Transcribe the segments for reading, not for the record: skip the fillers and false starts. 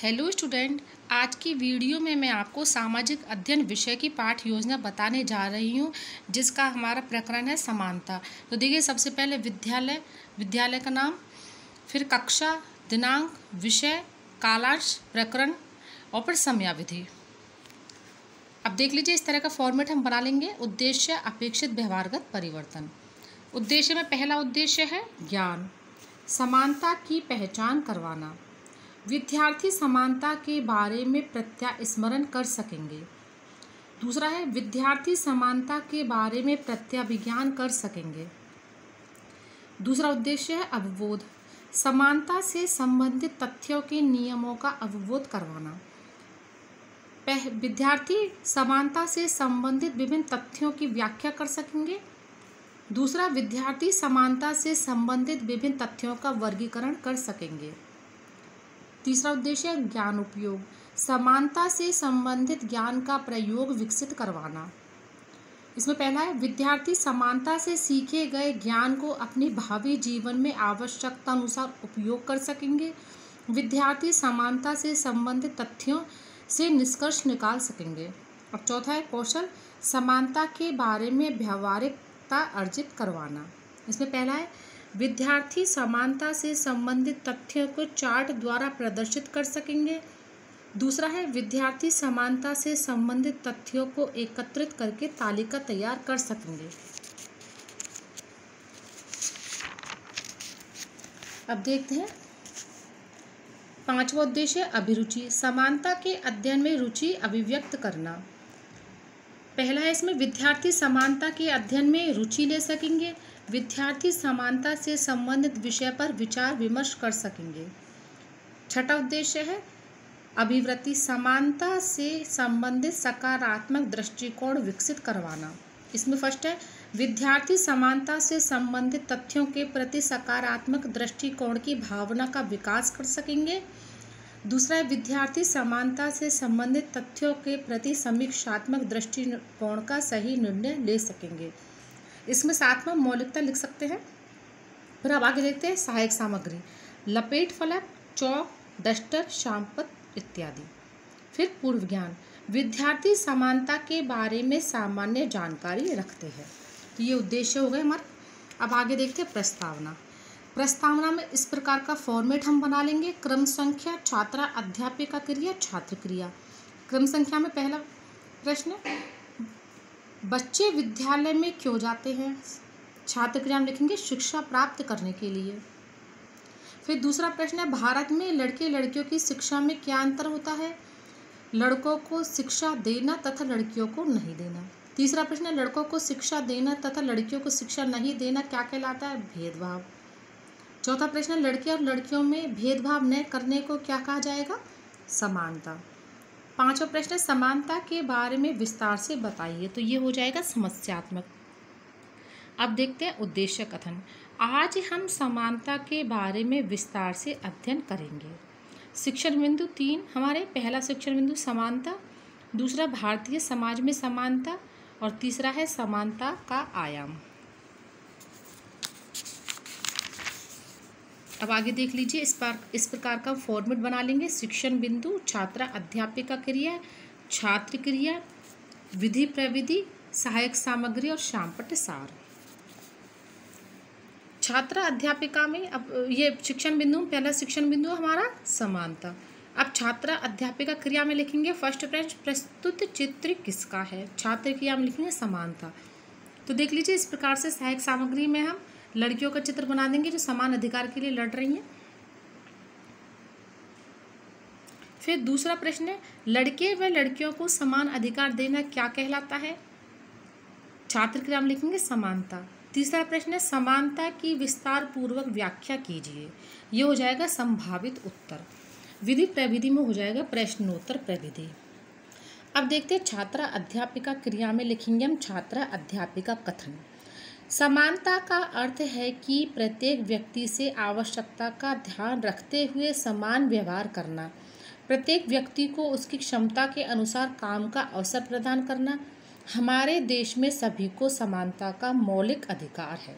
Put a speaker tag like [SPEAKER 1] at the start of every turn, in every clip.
[SPEAKER 1] Hello student, आज की video में मैं आपको सामाजिक अध्ययन विषय की पाठ योजना बताने जा रही हूँ, जिसका हमारा प्रकरण है समानता। तो देखिए, सबसे पहले विद्यालय का नाम, फिर कक्षा, दिनांक, विषय, कालांश, प्रकरण और फिर समयावधि। अब देख लीजिए, इस तरह का फॉर्मेट हम बना लेंगे। उद्देश्य, अपेक्षित व्यवहारगत परिवर्तन। उद्देश्य में पहला उद्देश्य है ज्ञान, समानता की पहचान करवाना। विद्यार्थी समानता के बारे में प्रत्यास्मरण कर सकेंगे। दूसरा है विद्यार्थी समानता के बारे में प्रत्याभिज्ञान कर सकेंगे। दूसरा उद्देश्य है अवबोध, समानता से संबंधित तथ्यों के नियमों का अवबोध करवाना। विद्यार्थी समानता से संबंधित विभिन्न तथ्यों की व्याख्या कर सकेंगे। दूसरा, विद्यार्थी समानता से संबंधित विभिन्न तथ्यों का वर्गीकरण कर सकेंगे। तीसरा उद्देश्य है ज्ञान उपयोग, समानता से संबंधित ज्ञान का प्रयोग विकसित करवाना। इसमें पहला है विद्यार्थी समानता से सीखे गए ज्ञान को अपने भावी जीवन में आवश्यकता अनुसार उपयोग कर सकेंगे। विद्यार्थी समानता से संबंधित तथ्यों से निष्कर्ष निकाल सकेंगे। अब चौथा है कौशल, समानता के बारे में व्यावहारिकता अर्जित करवाना। इसमें पहला है विद्यार्थी समानता से संबंधित तथ्यों को चार्ट द्वारा प्रदर्शित कर सकेंगे। दूसरा है विद्यार्थी समानता से संबंधित तथ्यों को एकत्रित करके तालिका तैयार कर सकेंगे। अब देखते हैं पांचवा उद्देश्य अभिरुचि, समानता के अध्ययन में रुचि अभिव्यक्त करना। पहला है इसमें विद्यार्थी समानता के अध्ययन में रुचि ले सकेंगे। विद्यार्थी समानता से संबंधित विषय पर विचार विमर्श कर सकेंगे। छठा उद्देश्य है अभिवृत्ति, समानता से संबंधित सकारात्मक दृष्टिकोण विकसित करवाना। इसमें फर्स्ट है विद्यार्थी समानता से संबंधित तथ्यों के प्रति सकारात्मक दृष्टिकोण की भावना का विकास कर सकेंगे। दूसरा है विद्यार्थी समानता से संबंधित तथ्यों के प्रति समीक्षात्मक दृष्टिकोण का सही निर्णय ले सकेंगे। इसमें साथ में मौलिकता लिख सकते हैं। फिर अब आगे देखते हैं सहायक सामग्री, लपेट फलक, चौक, डस्टर, शामपत इत्यादि। फिर पूर्व ज्ञान, विद्यार्थी समानता के बारे में सामान्य जानकारी रखते हैं। तो ये उद्देश्य हो गए हमारे। अब आगे देखते हैं प्रस्तावना। प्रस्तावना में इस प्रकार का फॉर्मेट हम बना लेंगे। क्रम संख्या, छात्रा अध्यापिका क्रिया, छात्र क्रिया। क्रम संख्या में पहला प्रश्न, बच्चे विद्यालय में क्यों जाते हैं? छात्र क्रिया में लिखेंगे शिक्षा प्राप्त करने के लिए। फिर दूसरा प्रश्न है भारत में लड़के लड़कियों की शिक्षा में क्या अंतर होता है? लड़कों को शिक्षा देना तथा लड़कियों को नहीं देना। तीसरा प्रश्न है लड़कों को शिक्षा देना तथा लड़कियों को शिक्षा नहीं देना क्या कहलाता है? भेदभाव। चौथा प्रश्न है लड़के और लड़कियों में भेदभाव न करने को क्या कहा जाएगा? समानता। पांचवा प्रश्न है समानता के बारे में विस्तार से बताइए। तो ये हो जाएगा समस्यात्मक। अब देखते हैं उद्देश्य कथन। आज हम समानता के बारे में विस्तार से अध्ययन करेंगे। शिक्षण बिंदु 3 हमारे, पहला शिक्षण बिंदु समानता, दूसरा भारतीय समाज में समानता और तीसरा है समानता का आयाम। अब आगे देख लीजिए, इस प्रकार का फॉर्मेट बना लेंगे। शिक्षण बिंदु, छात्रा अध्यापिका क्रिया, छात्र क्रिया, विधि प्रविधि, सहायक सामग्री और शामपट सार। छात्रा अध्यापिका में अब ये शिक्षण बिंदु, पहला शिक्षण बिंदु हमारा समानता। अब छात्रा अध्यापिका क्रिया में लिखेंगे फर्स्ट प्रश्न, प्रस्तुत चित्र किसका है? छात्र क्रिया में लिखेंगे समानता। तो देख लीजिए, इस प्रकार से सहायक सामग्री में हम लड़कियों का चित्र बना देंगे जो समान अधिकार के लिए लड़ रही हैं। फिर दूसरा प्रश्न है लड़के व लड़कियों को समान अधिकार देना क्या कहलाता है? छात्र क्रिया में लिखेंगे समानता। तीसरा प्रश्न है समानता की विस्तार पूर्वक व्याख्या कीजिए। ये हो जाएगा संभावित उत्तर। विधि प्रविधि में हो जाएगा प्रश्नोत्तर प्रविधि। अब देखते हैं छात्रा अध्यापिका क्रिया में लिखेंगे हम छात्रा अध्यापिका कथन। समानता का अर्थ है कि प्रत्येक व्यक्ति से आवश्यकता का ध्यान रखते हुए समान व्यवहार करना, प्रत्येक व्यक्ति को उसकी क्षमता के अनुसार काम का अवसर प्रदान करना। हमारे देश में सभी को समानता का मौलिक अधिकार है।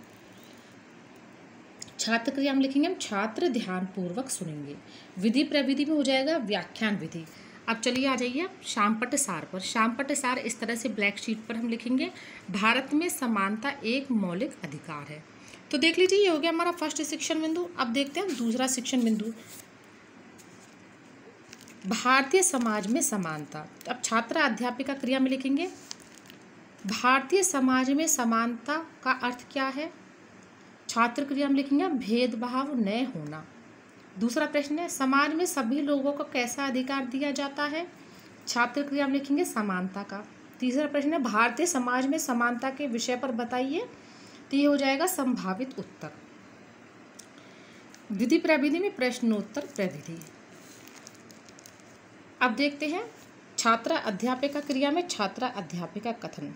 [SPEAKER 1] छात्र क्रिया में लिखेंगे हम छात्र ध्यान पूर्वक सुनेंगे। विधि प्रविधि में हो जाएगा व्याख्यान विधि। अब चलिए आ जाइए शामपट सार पर। शामपट सार इस तरह से ब्लैक शीट पर हम लिखेंगे, भारत में समानता एक मौलिक अधिकार है। तो देख लीजिए ये हो गया हमारा फर्स्ट शिक्षण बिंदु। अब देखते हैं दूसरा शिक्षण बिंदु, भारतीय समाज में समानता। अब छात्र अध्यापिका क्रिया में लिखेंगे, भारतीय समाज में समानता का अर्थ क्या है। छात्र क्रिया में लिखेंगे भेदभाव न होना। दूसरा प्रश्न है, समाज में सभी लोगों को कैसा अधिकार दिया जाता है। छात्र क्रिया में लिखेंगे समानता का। तीसरा प्रश्न है, भारतीय समाज में समानता के विषय पर बताइए। तो ये हो जाएगा संभावित उत्तर। विधि प्रविधि में प्रश्नोत्तर प्रविधि। अब देखते हैं छात्र अध्यापिका क्रिया में छात्र अध्यापिका कथन,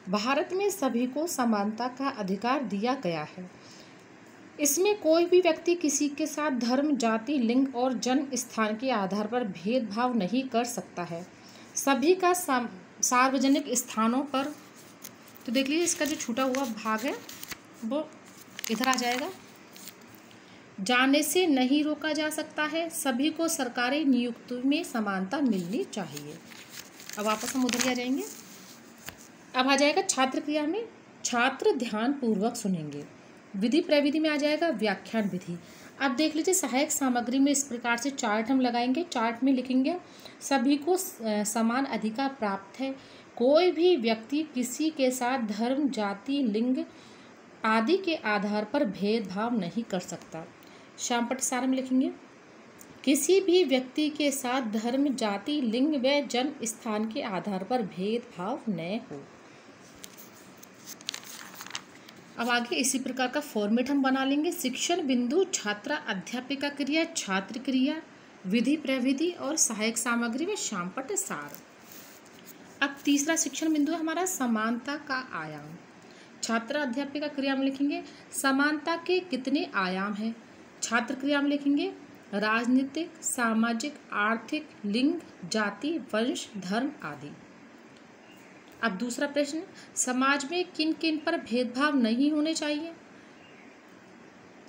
[SPEAKER 1] भारत में सभी को समानता का अधिकार दिया गया है। इसमें कोई भी व्यक्ति किसी के साथ धर्म, जाति, लिंग और जन्म स्थान के आधार पर भेदभाव नहीं कर सकता है। सभी का सार्वजनिक स्थानों पर, तो देख लीजिए इसका जो छूटा हुआ भाग है वो इधर आ जाएगा, जाने से नहीं रोका जा सकता है। सभी को सरकारी नियुक्ति में समानता मिलनी चाहिए। अब वापस हम उधर आ जाएंगे। अब आ जाएगा छात्र क्रिया में छात्र ध्यान पूर्वक सुनेंगे। विधि प्रविधि में आ जाएगा व्याख्यान विधि। अब देख लीजिए सहायक सामग्री में इस प्रकार से चार्ट हम लगाएंगे। चार्ट में लिखेंगे सभी को समान अधिकार प्राप्त है। कोई भी व्यक्ति किसी के साथ धर्म, जाति, लिंग आदि के आधार पर भेदभाव नहीं कर सकता। शामपट सार में लिखेंगे किसी भी व्यक्ति के साथ धर्म, जाति, लिंग व जन्म स्थान के आधार पर भेदभाव न हो। अब आगे इसी प्रकार का फॉर्मेट हम बना लेंगे। शिक्षण बिंदु छात्रा अध्यापिका क्रिया, छात्र क्रिया, विधि प्रविधि और सहायक सामग्री में शामपट सार। अब तीसरा शिक्षण बिंदु है हमारा समानता का आयाम। छात्र अध्यापिका क्रिया में लिखेंगे समानता के कितने आयाम हैं। छात्र क्रिया में लिखेंगे राजनीतिक, सामाजिक, आर्थिक, लिंग, जाति, वंश, धर्म आदि। अब दूसरा प्रश्न, समाज में किन किन पर भेदभाव नहीं होने चाहिए।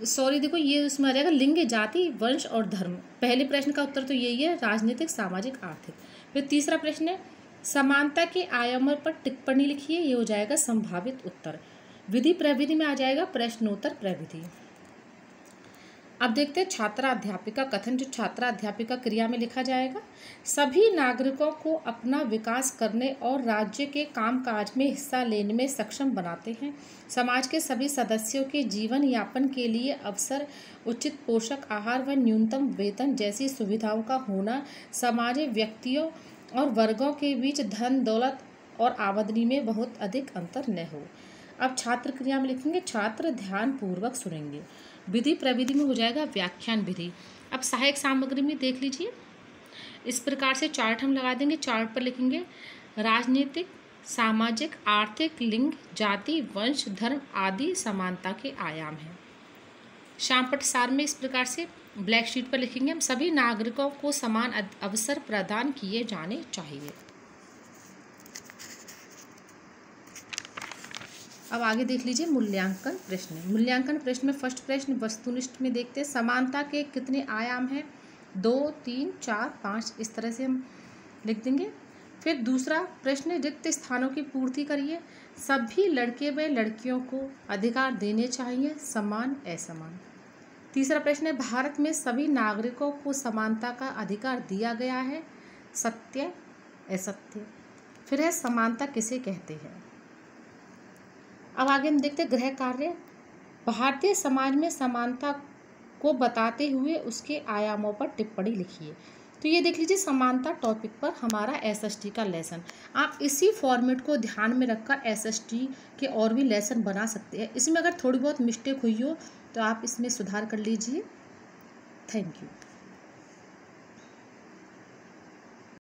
[SPEAKER 1] सॉरी देखो ये उसमें आ जाएगा लिंग, जाति, वंश और धर्म। पहले प्रश्न का उत्तर तो यही है, राजनीतिक, सामाजिक, आर्थिक। फिर तीसरा प्रश्न है समानता के आयामों पर टिप्पणी लिखिए। ये हो जाएगा संभावित उत्तर। विधि प्रविधि में आ जाएगा प्रश्नोत्तर प्रविधि। अब देखते हैं छात्रा अध्यापिका कथन, जो छात्रा अध्यापिका क्रिया में लिखा जाएगा सभी नागरिकों को अपना विकास करने और राज्य के कामकाज में हिस्सा लेने में सक्षम बनाते हैं। समाज के सभी सदस्यों के जीवन यापन के लिए अवसर, उचित पोषक आहार व न्यूनतम वेतन जैसी सुविधाओं का होना, समाज में व्यक्तियों और वर्गों के बीच धन, दौलत और आमदनी में बहुत अधिक अंतर न हो। अब छात्र क्रिया में लिखेंगे छात्र ध्यान पूर्वक सुनेंगे। विधि प्रविधि में हो जाएगा व्याख्यान विधि। अब सहायक सामग्री में देख लीजिए इस प्रकार से चार्ट हम लगा देंगे। चार्ट पर लिखेंगे राजनीतिक, सामाजिक, आर्थिक, लिंग, जाति, वंश, धर्म आदि समानता के आयाम हैं। शामपट सार में इस प्रकार से ब्लैक शीट पर लिखेंगे हम सभी नागरिकों को समान अवसर प्रदान किए जाने चाहिए। अब आगे देख लीजिए मूल्यांकन प्रश्न। मूल्यांकन प्रश्न में फर्स्ट प्रश्न वस्तुनिष्ठ में देखते हैं समानता के कितने आयाम हैं। 2, 3, 4, 5 इस तरह से हम लिख देंगे। फिर दूसरा प्रश्न रिक्त स्थानों की पूर्ति करिए। सभी लड़के व लड़कियों को अधिकार देने चाहिए, समान असमान। तीसरा प्रश्न है भारत में सभी नागरिकों को समानता का अधिकार दिया गया है, सत्य असत्य। फिर है समानता किसे कहते हैं। अब आगे हम देखते हैं गृह कार्य। भारतीय समाज में समानता को बताते हुए उसके आयामों पर टिप्पणी लिखिए। तो ये देख लीजिए समानता टॉपिक पर हमारा एसएसटी का लेसन। आप इसी फॉर्मेट को ध्यान में रखकर एसएसटी के और भी लेसन बना सकते हैं। इसमें अगर थोड़ी बहुत मिस्टेक हुई हो तो आप इसमें सुधार कर लीजिए। Thank you.